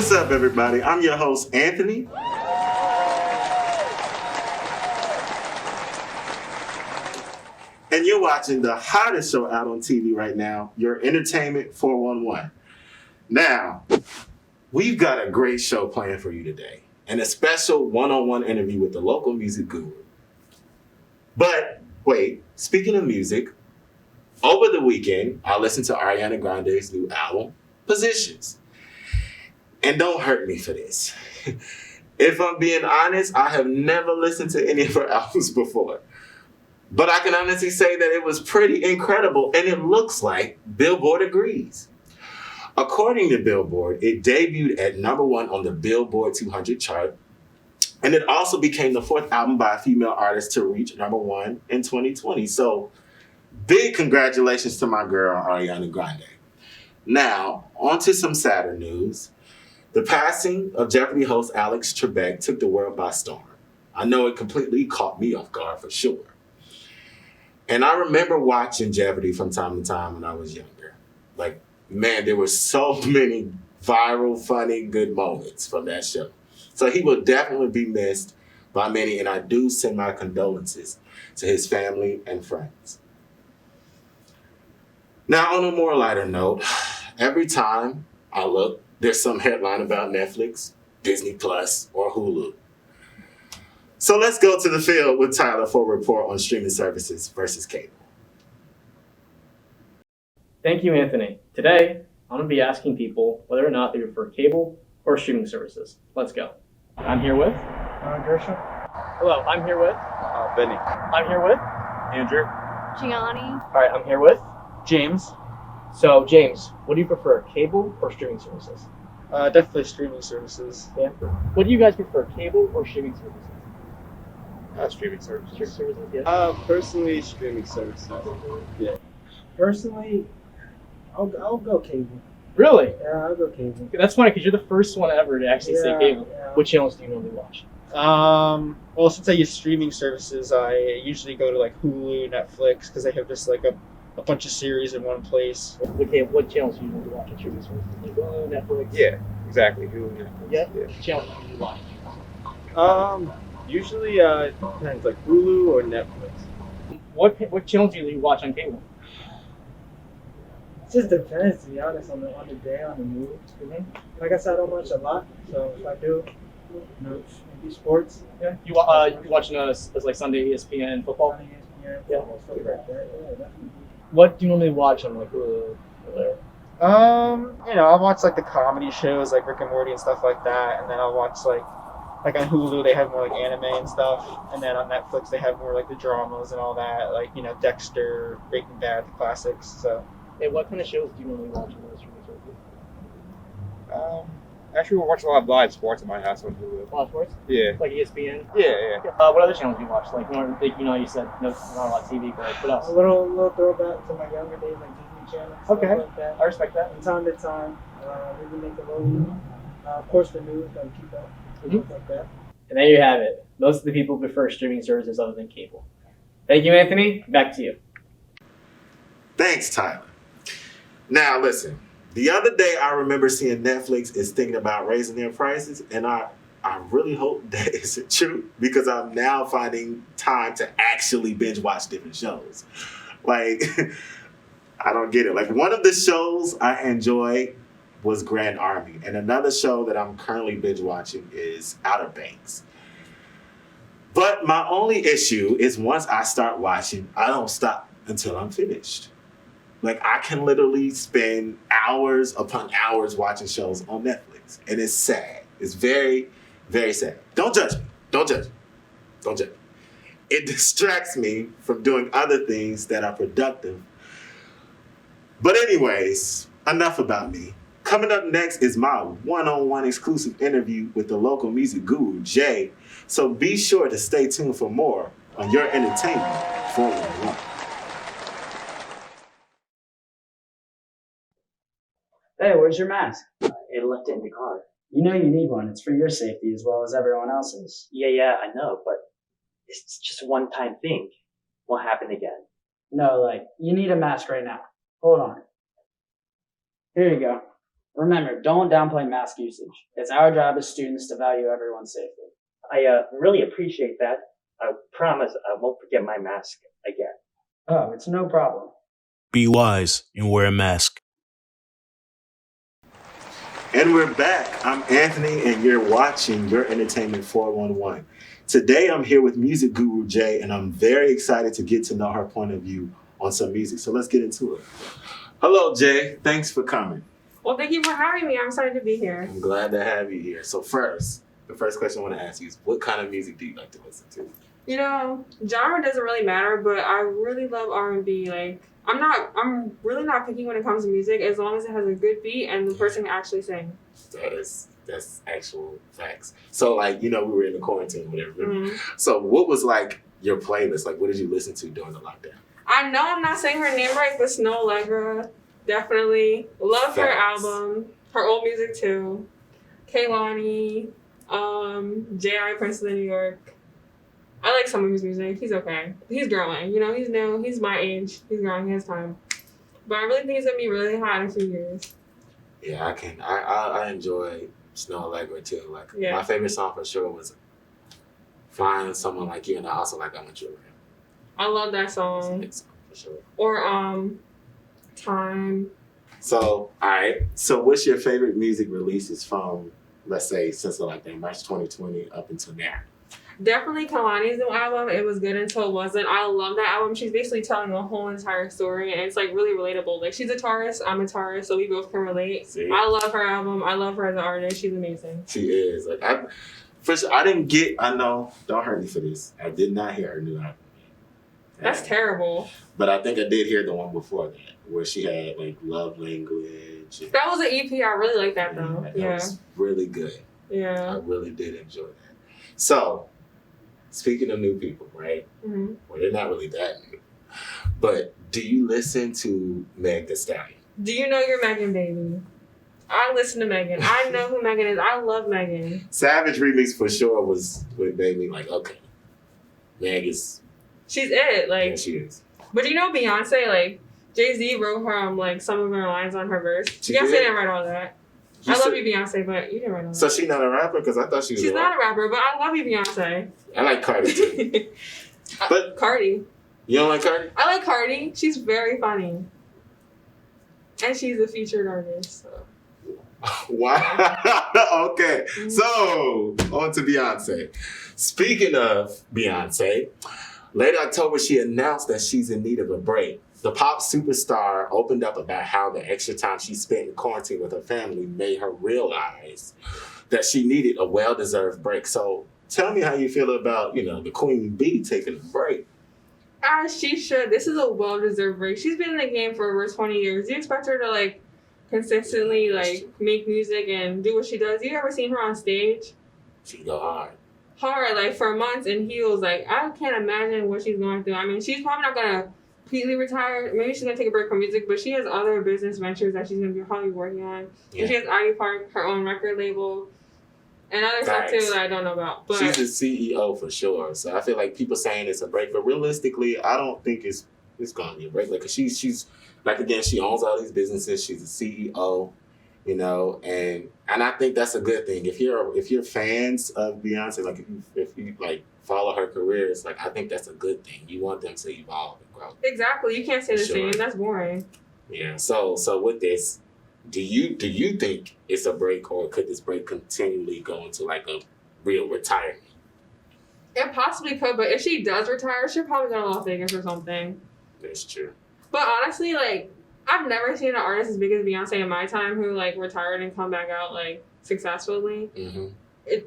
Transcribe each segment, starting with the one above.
What's up, everybody? I'm your host, Anthony. And you're watching the hottest show out on TV right now, your Entertainment 411. Now, we've got a great show planned for you today, and a special one-on-one interview with the local music guru. But wait, speaking of music, over the weekend, I listened to Ariana Grande's new album, Positions. And don't hurt me for this. If I'm being honest, I have never listened to any of her albums before. But I can honestly say that it was pretty incredible, and it looks like Billboard agrees. According to Billboard, it debuted at #1 on the Billboard 200 chart, and it also became the 4th album by a female artist to reach #1 in 2020. So, big congratulations to my girl, Ariana Grande. Now, on to some sadder news. The passing of Jeopardy host Alex Trebek took the world by storm. I know it completely caught me off guard for sure. And I remember watching Jeopardy from time to time when I was younger. Like, man, there were so many viral, funny, good moments from that show. So he will definitely be missed by many, and I do send my condolences to his family and friends. Now, on a more lighter note, every time I look, there's some headline about Netflix, Disney Plus, or Hulu. So let's go to the field with Tyler for a report on streaming services versus cable. Thank you, Anthony. Today, I'm going to be asking people whether or not they prefer cable or streaming services. Let's go. I'm here with Gershon. Hello, I'm here with Benny. I'm here with Andrew. Gianni. All right, I'm here with James. So, James, what do you prefer, cable or streaming services? Definitely streaming services. Yeah. What do you guys prefer, cable or streaming services? Streaming services. Streaming services, yeah. Personally, streaming services. Yeah. Personally, I'll go cable. Really? Yeah, I'll go cable. That's funny because you're the first one ever to actually say cable. Yeah. What channels do you normally watch? Well, since I use streaming services, I usually go to like Hulu, Netflix, because they have just like a bunch of series in one place. Okay, what channels do you normally watch on streaming services? Like Netflix? Yeah, exactly. Hulu, Netflix. Yeah? What channels do you watch? Usually it depends, like Hulu or Netflix. What channels do you watch on cable? It just depends, to be honest, on the day, on the mood. Like I said, I don't watch a lot, so if I do, maybe sports. Yeah. You watching like Sunday ESPN football? Yeah. Yeah. Stuff like that. Yeah, definitely. What do you normally watch on like Hulu? I'll watch like the comedy shows like Rick and Morty and stuff like that, and then I'll watch like on Hulu they have more like anime and stuff, and then on Netflix they have more like the dramas and all that, like Dexter, Breaking Bad, the classics. So. Hey, what kind of shows do you normally watch on those streaming services? Actually, we watch a lot of live sports in my house on Hulu. Live sports? Yeah. Like ESPN? Yeah. What other channels do you watch? Like, you said no, not a lot of TV, but like, what else? A little throwback to my younger days, like Disney Channel. Stuff like that. I respect that. From time to time, maybe Nickelodeon. Of course, the news, gotta keep up. Stuff like that. And there you have it. Most of the people prefer streaming services other than cable. Thank you, Anthony. Back to you. Thanks, Tyler. Now, listen. The other day, I remember seeing Netflix is thinking about raising their prices, and I really hope that isn't true because I'm now finding time to actually binge watch different shows. Like, I don't get it. Like, one of the shows I enjoy was Grand Army, and another show that I'm currently binge watching is Outer Banks. But my only issue is once I start watching, I don't stop until I'm finished. Like, I can literally spend hours upon hours watching shows on Netflix. And it's sad. It's very, very sad. Don't judge me. Don't judge me. Don't judge me. It distracts me from doing other things that are productive. But anyways, enough about me. Coming up next is my one-on-one exclusive interview with the local music guru, Jay. So be sure to stay tuned for more on your Entertainment 411. Hey, where's your mask? It left it in the car. You know you need one. It's for your safety as well as everyone else's. Yeah, I know, but it's just a one-time thing. Won't happen again. No, you need a mask right now. Hold on. Here you go. Remember, don't downplay mask usage. It's our job as students to value everyone's safety. I really appreciate that. I promise I won't forget my mask again. Oh, it's no problem. Be wise and wear a mask. And we're back. I'm Anthony, and you're watching Your Entertainment 411. Today, I'm here with music guru Jay, and I'm very excited to get to know her point of view on some music. So let's get into it. Hello, Jay. Thanks for coming. Well, thank you for having me. I'm excited to be here. I'm glad to have you here. So the first question I want to ask you is, what kind of music do you like to listen to? You know, genre doesn't really matter, but I really love R&B. Like, I'm really not picky when it comes to music, as long as it has a good beat and the person can actually sing. That's actual facts. So, like, we were in the quarantine or whatever. Mm-hmm. So what was, like, your playlist? Like, what did you listen to during the lockdown? I know I'm not saying her name right, but Snow Allegra, definitely. Love her album, her old music too. Kehlani, J.I. Prince of New York. I like some of his music. He's okay. He's growing. He's new. He's my age. He's growing. He has time. But I really think he's going to be really hot in a few years. Yeah, I enjoy Snow Allegra too. Like, my favorite song for sure was Find Someone Like You, and I also like I'm a True. I love that song. It's a song for sure. Or Time. So, all right. So what's your favorite music releases from, let's say, since like March 2020 up until now? Definitely Kehlani's new album. It was good until it wasn't. I love that album. She's basically telling a whole entire story, and it's like really relatable. Like, she's a Taurus, I'm a Taurus, so we both can relate. See? I love her album. I love her as an artist. She's amazing. She is. Like, I know, don't hurt me for this. I did not hear her new album. That's terrible. But I think I did hear the one before that, where she had like Love Language. That was an EP. I really like that though. That was really good. Yeah. I really did enjoy that. So, speaking of new people, right? Mm-hmm. Well, they're not really that new. But do you listen to Meg Thee Stallion? Do you know you're Megan, baby? I listen to Megan. I know who Megan is. I love Megan. Savage Remix for sure was what made me like, okay, Meg is. She's it. Like, yeah, she is. But Beyonce, like, Jay-Z wrote her like some of her lines on her verse. Beyonce didn't write all that. I love you, Beyonce, but you didn't write all that. So she's not a rapper? Because I thought she was. She's not a rapper, but I love you, Beyonce. I like Cardi too. But Cardi. You don't like Cardi? I like Cardi. She's very funny. And she's a featured artist. So. Wow. Okay. So, on to Beyonce. Speaking of Beyonce, late October, she announced that she's in need of a break. The pop superstar opened up about how the extra time she spent in quarantine with her family made her realize that she needed a well-deserved break. So, tell me how you feel about, the Queen Bee taking a break. She should. This is a well-deserved break. She's been in the game for over 20 years. Do you expect her to, like, consistently, like, make music and do what she does? You ever seen her on stage? She go hard. Hard, like, for months in heels. Like, I can't imagine what she's going through. I mean, she's probably not going to completely retire. Maybe she's going to take a break from music, but she has other business ventures that she's going to be probably working on. Yeah. And she has Ivy Park, her own record label, and other stuff, too, that I don't know about. But she's the CEO for sure. So I feel like people saying it's a break, but realistically, I don't think it's going to be a break. Like, 'cause she's like, again, she owns all these businesses. She's a CEO, and I think that's a good thing. If you're fans of Beyonce, like if you like follow her career, it's like, I think that's a good thing. You want them to evolve and grow. Exactly. You can't say the same. That's boring. Yeah. So with this, do you think it's a break, or could this break continually go into like a real retirement? It possibly could, but if she does retire, she'll probably go to Las Vegas or something. That's true. But honestly, like, I've never seen an artist as big as Beyonce in my time who, like, retired and come back out, like, successfully. Mm-hmm.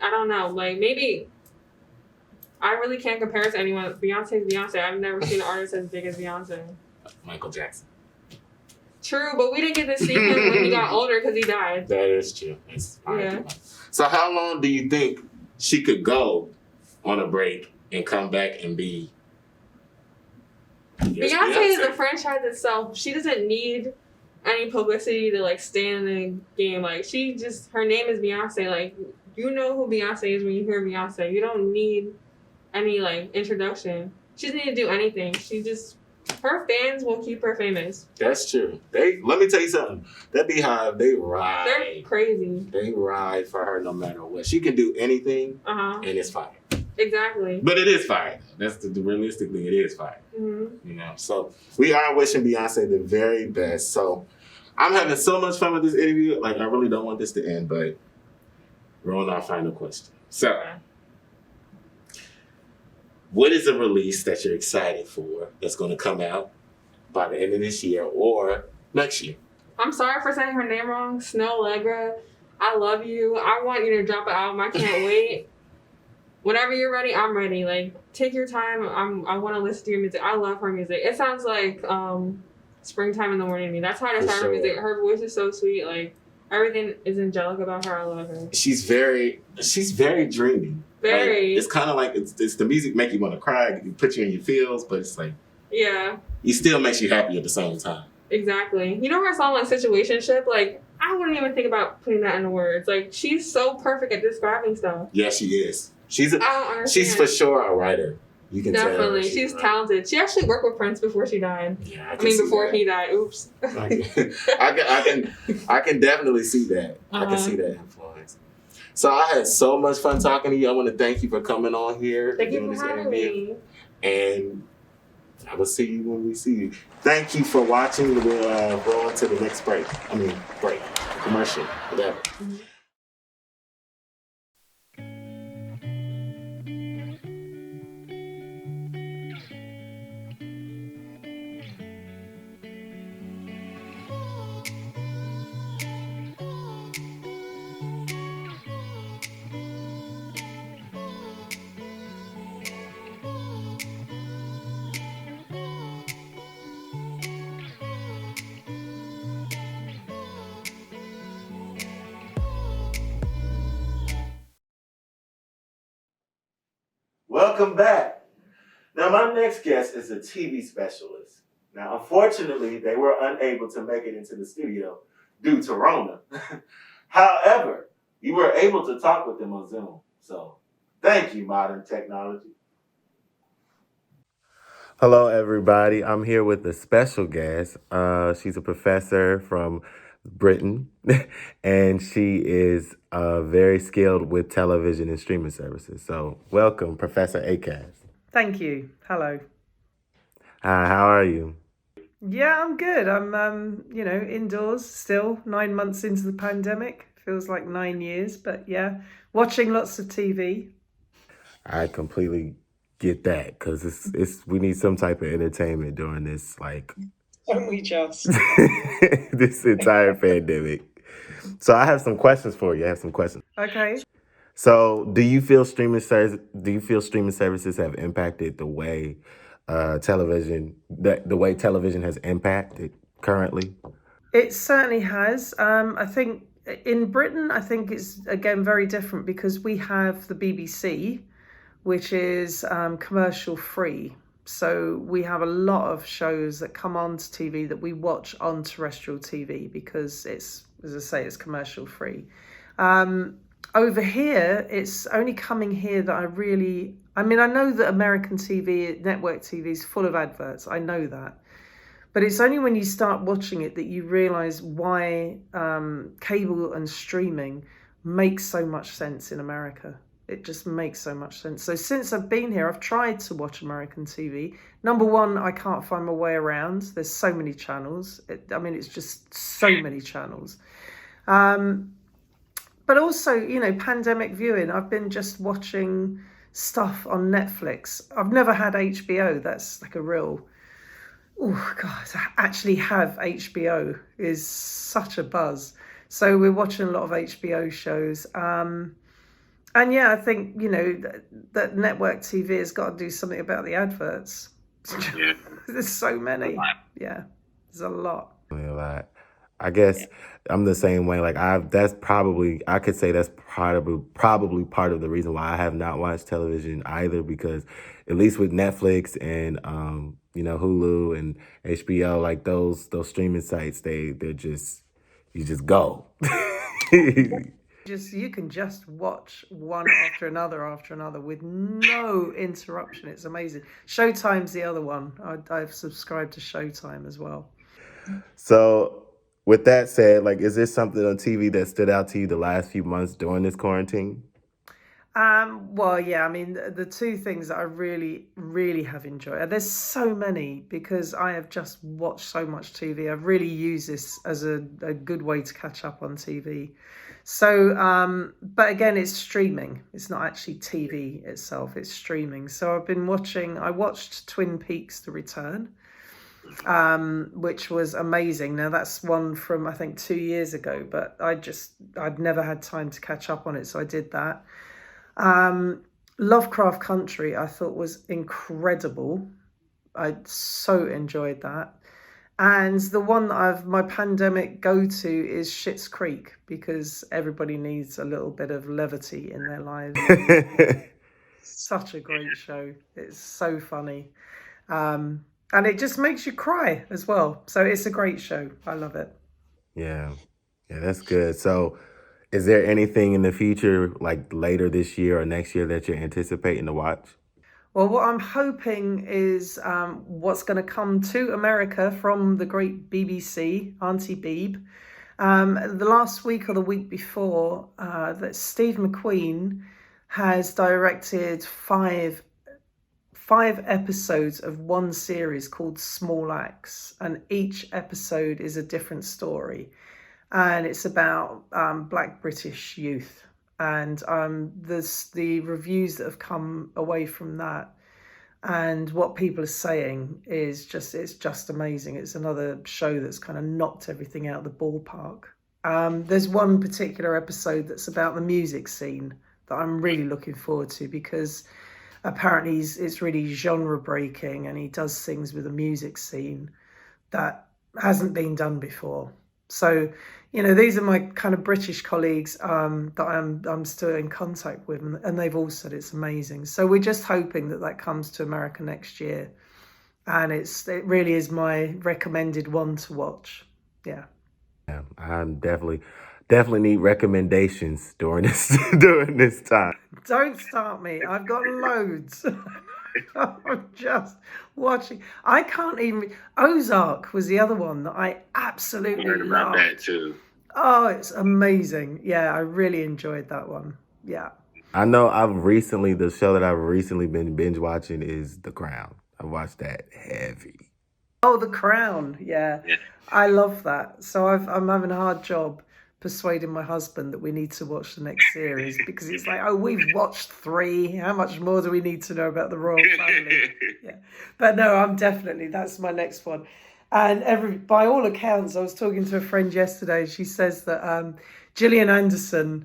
I don't know. Like, maybe I really can't compare it to anyone. Beyonce's Beyonce. I've never seen an artist as big as Beyonce. Michael Jackson. True, but we didn't get to see him when he got older because he died. That is true. That's fine. Yeah. So how long do you think she could go on a break and come back and be? Beyonce is a franchise itself. She doesn't need any publicity to, like, stay in the game. Like, her name is Beyonce. Like, you know who Beyonce is when you hear Beyonce. You don't need any, like, introduction. She doesn't need to do anything. Her her fans will keep her famous. That's true. Let me tell you something. That Beehive, they ride. They're crazy. They ride for her no matter what. She can do anything, and it's fire. Exactly. But it is fire. That's realistically, it is fire. Mm-hmm. You know, so we are wishing Beyonce the very best. So I'm having so much fun with this interview. Like, I really don't want this to end, but we're on our final question. So, what is a release that you're excited for that's going to come out by the end of this year or next year? I'm sorry for saying her name wrong. Snow Allegra. I love you. I want you to drop an album. I can't wait. Whenever you're ready, I'm ready. Like, take your time. I want to listen to your music. I love her music. It sounds like springtime in the morning to me. That's how I describe her music. Her voice is so sweet. Like, everything is angelic about her. I love her. She's very dreamy. Very. Like, it's kind of like it's the music make you want to cry, it put you in your feels, but it's like yeah, it still makes you happy at the same time. Exactly. You know her song like Situationship? Like, I wouldn't even think about putting that into words. Like, she's so perfect at describing stuff. Yeah, she is. I don't understand. She's for sure a writer. You can definitely. tell. She's talented. She actually worked with Prince before she died. Yeah, before he died. Oops. I can definitely see that. I can see that influence. So I had so much fun talking to you. I want to thank you for coming on here. Thank you for having me. And I will see you when we see you. Thank you for watching. We'll roll on to the next break. Commercial, whatever. Mm-hmm. Welcome back. Now, my next guest is a TV specialist. Now, unfortunately, they were unable to make it into the studio due to Rona. However, you were able to talk with them on Zoom. So, thank you, modern technology. Hello, everybody. I'm here with a special guest. She's a professor from Britain, and she is very skilled with television and streaming services. So, welcome, Professor Akaz. Thank you. Hello. Hi, how are you? Yeah, I'm good. I'm, indoors still, 9 months into the pandemic. Feels like 9 years, but yeah, watching lots of TV. I completely get that because we need some type of entertainment during this, like, Don't we just? this entire pandemic. So I have some questions for you. Okay. So, do you feel streaming services have impacted the way television has impacted currently? It certainly has. I think in Britain, it's again very different because we have the BBC, which is commercial free. So we have a lot of shows that come onto TV that we watch on terrestrial TV because it's, as I say, it's commercial free. Over here, it's only coming here that I know that American TV, network TV is full of adverts. I know that. But it's only when you start watching it that you realise why cable and streaming makes so much sense in America. It just makes so much sense. So since I've been here, I've tried to watch American TV. Number one, I can't find my way around. There's so many channels. It's just so many channels. But also, pandemic viewing. I've been just watching stuff on Netflix. I've never had HBO. That's like a real... Oh, God, to actually have HBO is such a buzz. So we're watching a lot of HBO shows. And yeah, I think, that network TV has got to do something about the adverts. Yeah. There's so many. Yeah, there's a lot. A lot. I guess I'm the same way. Like I could say that's probably part of the reason why I have not watched television either, because at least with Netflix and Hulu and HBO, like those streaming sites, they're just, you just go. You can just watch one after another with no interruption. It's amazing. Showtime's the other one. I've subscribed to Showtime as well. So, with that said, like, is there something on TV that stood out to you the last few months during this quarantine? Well, yeah, I mean, the two things that I really, really have enjoyed, there's so many because I have just watched so much TV. I've really used this as a good way to catch up on TV. So, but again, it's streaming. It's not actually TV itself, it's streaming. So I watched Twin Peaks: The Return, which was amazing. Now that's one from, I think, 2 years ago, but I'd never had time to catch up on it. So I did that. Lovecraft Country, I thought was incredible. I so enjoyed that. And the one that my pandemic go-to is Schitt's Creek, because everybody needs a little bit of levity in their lives. Such a great show. It's so funny. And it just makes you cry as well. So it's a great show. I love it. Yeah, that's good. So, is there anything in the future, like later this year or next year, that you're anticipating to watch? Well, what I'm hoping is what's going to come to America from the great BBC, Auntie Beeb. The last week or the week before, that Steve McQueen has directed five episodes of one series called Small Axe, and each episode is a different story. And it's about Black British youth. And the reviews that have come away from that and what people are saying is it's just amazing. It's another show that's kind of knocked everything out of the ballpark. There's one particular episode that's about the music scene that I'm really looking forward to, because apparently it's really genre breaking and he does things with the music scene that hasn't been done before. So, these are my kind of British colleagues that I'm still in contact with, and they've all said it's amazing. So we're just hoping that comes to America next year, and it really is my recommended one to watch. Yeah. Yeah, I'm definitely need recommendations during this time. Don't start me. I've got loads. I'm just watching. I can't even. Ozark was the other one that I absolutely heard about loved. that too. Oh, it's amazing. Yeah, I really enjoyed that one. Yeah. I know the show that I've recently been binge watching is The Crown. I watched that heavy. Oh, The Crown. Yeah. I love that. So I'm having a hard job persuading my husband that we need to watch the next series, because it's like, we've watched 3. How much more do we need to know about the royal family? Yeah. But no, that's my next one. And by all accounts, I was talking to a friend yesterday. She says that Gillian Anderson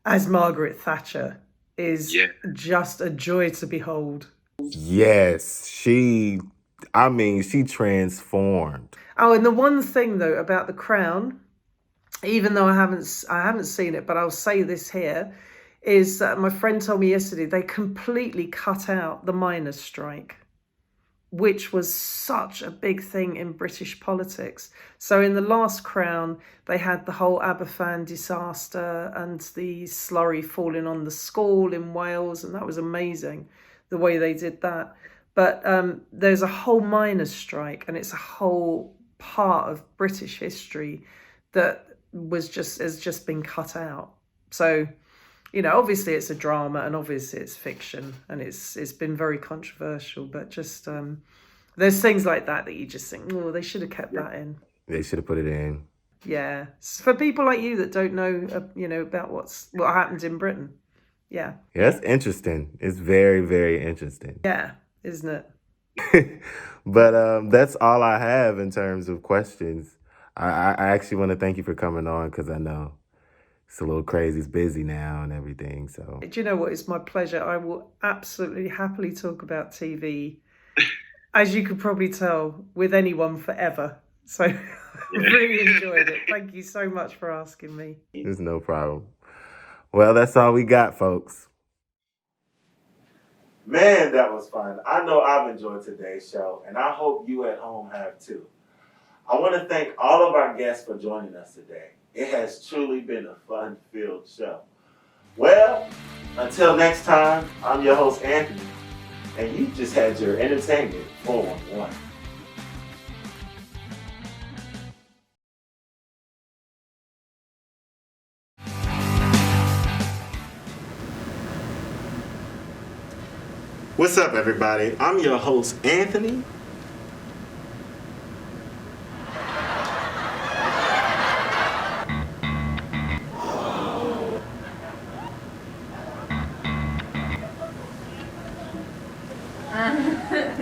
as Margaret Thatcher is just a joy to behold. Yes, she transformed. Oh, and the one thing though about The Crown, even though I haven't seen it, but I'll say this here, is that my friend told me yesterday they completely cut out the miners' strike, which was such a big thing in British politics. So in the last Crown, they had the whole Aberfan disaster and the slurry falling on the school in Wales, and that was amazing, the way they did that. But there's a whole miners' strike, and it's a whole part of British history that has just been cut out. So, obviously it's a drama, and obviously it's fiction, and it's been very controversial, but just there's things like that you just think, oh, they should have kept that in. They should have put it in. Yeah, for people like you that don't know, about what happened in Britain. Yeah. Yeah, that's interesting. It's very, very interesting. Yeah, isn't it? But that's all I have in terms of questions. I actually want to thank you for coming on, because I know it's a little crazy. It's busy now and everything. So, do you know what? It's my pleasure. I will absolutely happily talk about TV, as you could probably tell, with anyone forever. So I really enjoyed it. Thank you so much for asking me. There's no problem. Well, that's all we got, folks. Man, that was fun. I know I've enjoyed today's show, and I hope you at home have too. I want to thank all of our guests for joining us today. It has truly been a fun-filled show. Well, until next time, I'm your host, Anthony, and you just had your entertainment 411. What's up, everybody? I'm your host, Anthony,